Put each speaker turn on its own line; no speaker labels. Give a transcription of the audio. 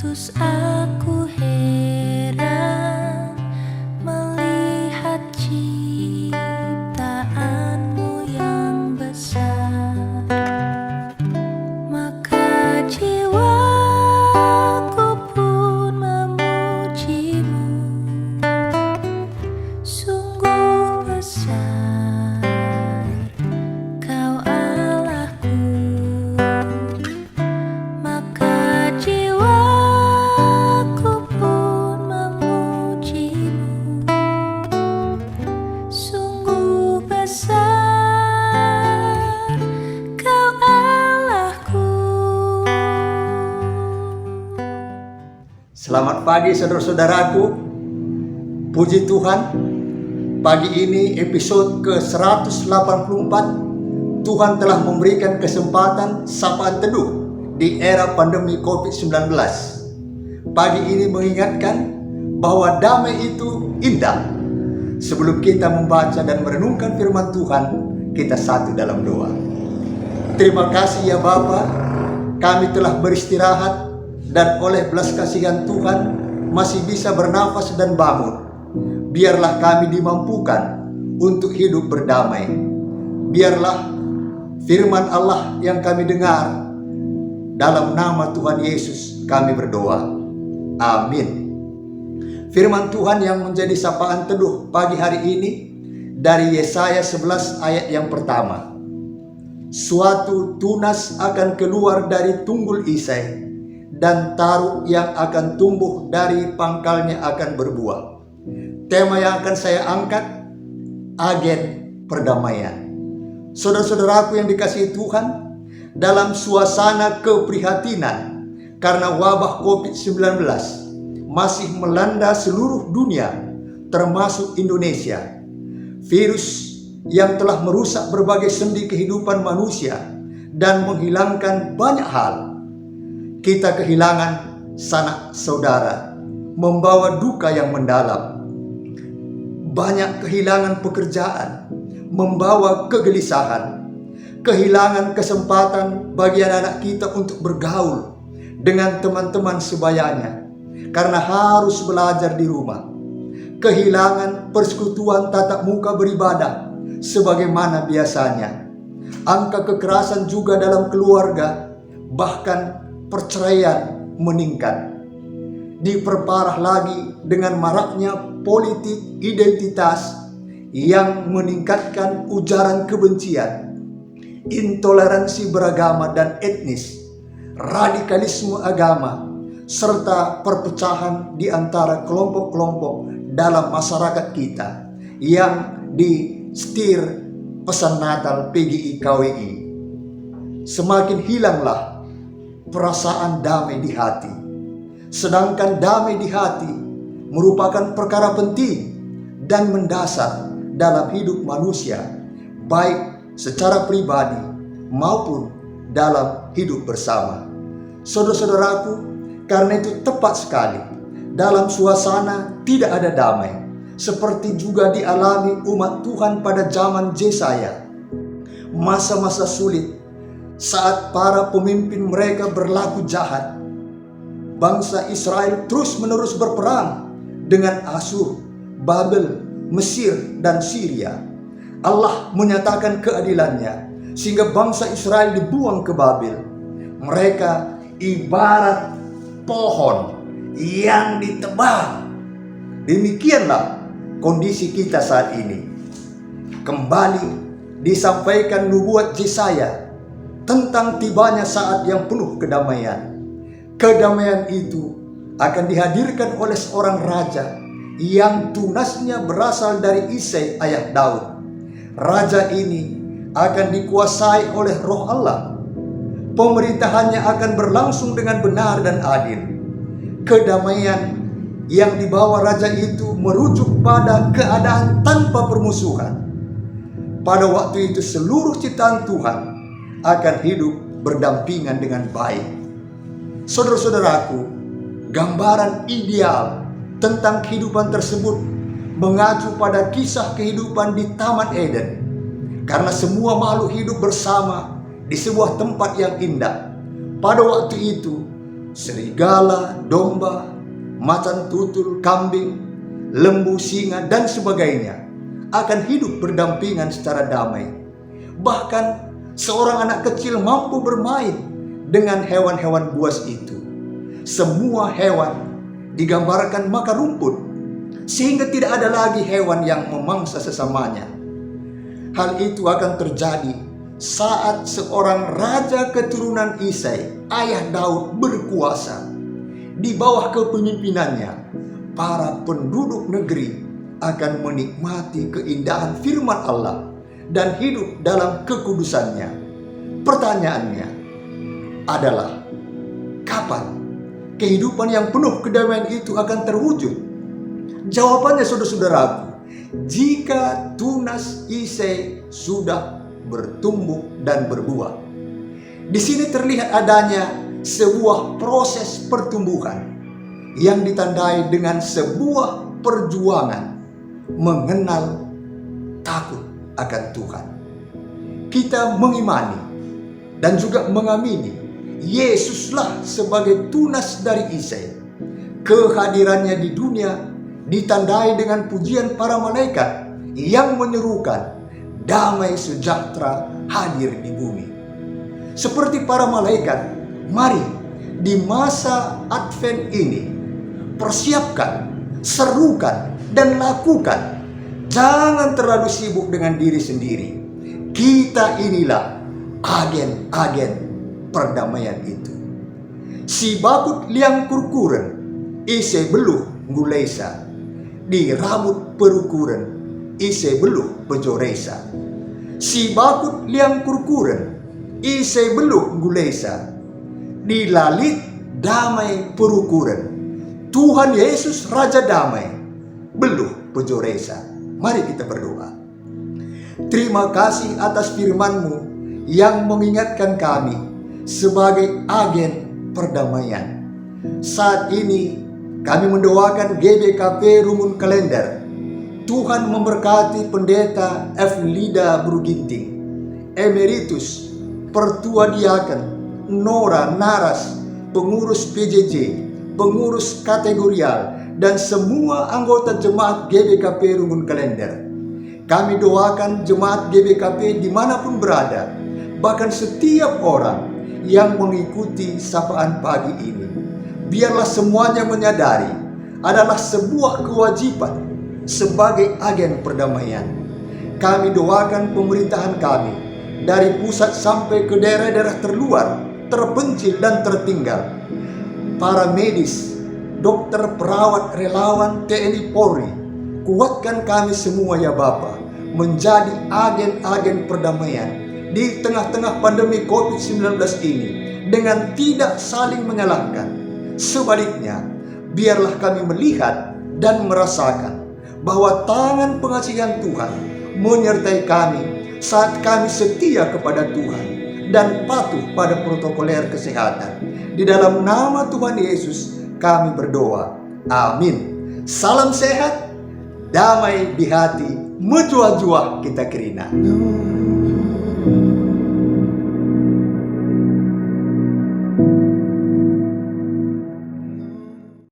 Terus aku heran melihat ciptaanmu yang besar. Maka jiwaku pun memujimu. Sungguh besar Kau Allahku. Maka jiwaku pun memujimu. Sungguh besar Kau Allahku.
Selamat pagi saudara-saudaraku. Puji Tuhan, pagi ini episode ke-184. Tuhan telah memberikan kesempatan sapaan teduh di era pandemi COVID-19. Pagi ini mengingatkan bahwa damai itu indah. Sebelum kita membaca dan merenungkan firman Tuhan, kita satu dalam doa. Terima kasih ya Bapa, kami telah beristirahat dan oleh belas kasihan Tuhan masih bisa bernafas dan bangun. Biarlah kami dimampukan untuk hidup berdamai. Biarlah firman Allah yang kami dengar, dalam nama Tuhan Yesus kami berdoa. Amin. Firman Tuhan yang menjadi sapaan teduh pagi hari ini dari Yesaya 11 ayat yang pertama. Suatu tunas akan keluar dari tunggul Isai, dan taru yang akan tumbuh dari pangkalnya akan berbuah. Tema yang akan saya angkat, agen perdamaian. Saudara-saudaraku yang dikasihi Tuhan, dalam suasana keprihatinan karena wabah COVID-19 masih melanda seluruh dunia, termasuk Indonesia. Virus yang telah merusak berbagai sendi kehidupan manusia dan menghilangkan banyak hal. Kita kehilangan sanak saudara, membawa duka yang mendalam. Banyak kehilangan pekerjaan, membawa kegelisahan. Kehilangan kesempatan bagi anak-anak kita untuk bergaul dengan teman-teman sebayanya karena harus belajar di rumah. Kehilangan persekutuan tatap muka beribadah sebagaimana biasanya. Angka kekerasan juga dalam keluarga, bahkan perceraian meningkat. Diperparah lagi dengan maraknya politik identitas yang meningkatkan ujaran kebencian, intoleransi beragama dan etnis, radikalisme agama, serta perpecahan di antara kelompok-kelompok dalam masyarakat kita yang disetir pesan Natal PGI KWI. Semakin hilanglah perasaan damai di hati. Sedangkan damai di hati merupakan perkara penting dan mendasar dalam hidup manusia, baik secara pribadi maupun dalam hidup bersama. Saudara-saudaraku, karena itu tepat sekali dalam suasana tidak ada damai, seperti juga dialami umat Tuhan pada zaman Yesaya. Masa-masa sulit saat para pemimpin mereka berlaku jahat. Bangsa Israel terus-menerus berperang dengan Asyur, Babel, Mesir, dan Syria. Allah menyatakan keadilannya sehingga bangsa Israel dibuang ke Babel. Mereka ibarat pohon yang ditebang. Demikianlah kondisi kita saat ini. Kembali disampaikan nubuat Yesaya tentang tibanya saat yang penuh kedamaian. Kedamaian itu akan dihadirkan oleh seorang raja yang tunasnya berasal dari Isai ayah Daud. Raja ini akan dikuasai oleh Roh Allah. Pemerintahannya akan berlangsung dengan benar dan adil. Kedamaian yang dibawa raja itu merujuk pada keadaan tanpa permusuhan. Pada waktu itu seluruh ciptaan Tuhan akan hidup berdampingan dengan baik. Saudara-saudaraku, gambaran ideal tentang kehidupan tersebut mengacu pada kisah kehidupan di Taman Eden. Karena semua makhluk hidup bersama di sebuah tempat yang indah. Pada waktu itu, serigala, domba, macan tutul, kambing, lembu, singa, dan sebagainya akan hidup berdampingan secara damai. Bahkan seorang anak kecil mampu bermain dengan hewan-hewan buas itu. Semua hewan digambarkan makan rumput, sehingga tidak ada lagi hewan yang memangsa sesamanya. Hal itu akan terjadi saat seorang raja keturunan Isai, ayah Daud, berkuasa. Di bawah kepemimpinannya, para penduduk negeri akan menikmati keindahan firman Allah dan hidup dalam kekudusannya. Pertanyaannya adalah, kapan kehidupan yang penuh kedamaian itu akan terwujud? Jawabannya, saudara-saudaraku, jika tunas Isai sudah bertumbuh dan berbuah. Di sini terlihat adanya sebuah proses pertumbuhan yang ditandai dengan sebuah perjuangan mengenal takut akan Tuhan. Kita mengimani dan juga mengamini Yesuslah sebagai tunas dari Isai. Kehadirannya di dunia ditandai dengan pujian para malaikat yang menyerukan damai sejahtera hadir di bumi. Seperti para malaikat, mari di masa Advent ini persiapkan, serukan, dan lakukan. Jangan terlalu sibuk dengan diri sendiri. Kita inilah agen-agen perdamaian itu. Si bakut liang kurkuren, Isai beluh ngulesa. Di rambut perukuren, Isai beluh bejoresa. Si bakut liang kurkuren, Isai beluh ngulesa. Di lalit damai perukuren, Tuhan Yesus Raja Damai beluh bejoresa. Mari kita berdoa. Terima kasih atas firman-Mu yang mengingatkan kami sebagai agen perdamaian. Saat ini kami mendoakan GBKP Rumun Kalender. Tuhan memberkati Pendeta F. Lida Bruginting, Emeritus, Pertua Diaken, Nora Naras, pengurus PJJ, pengurus kategorial, dan semua anggota jemaat GBKP Rumun Kalender. Kami doakan jemaat GBKP dimanapun berada, bahkan setiap orang yang mengikuti sapaan pagi ini. Biarlah semuanya menyadari adalah sebuah kewajiban sebagai agen perdamaian. Kami doakan pemerintahan kami dari pusat sampai ke daerah-daerah terluar, terpencil dan tertinggal. Para medis, dokter, perawat, relawan, TNI Polri, kuatkan kami semua ya Bapa, menjadi agen-agen perdamaian di tengah-tengah pandemi COVID-19 ini dengan tidak saling menyalahkan. Sebaliknya, biarlah kami melihat dan merasakan bahwa tangan pengasihan Tuhan menyertai kami saat kami setia kepada Tuhan dan patuh pada protokoler kesehatan. Di dalam nama Tuhan Yesus kami berdoa. Amin. Salam sehat, damai di hati, menjuah-juah kita kerina.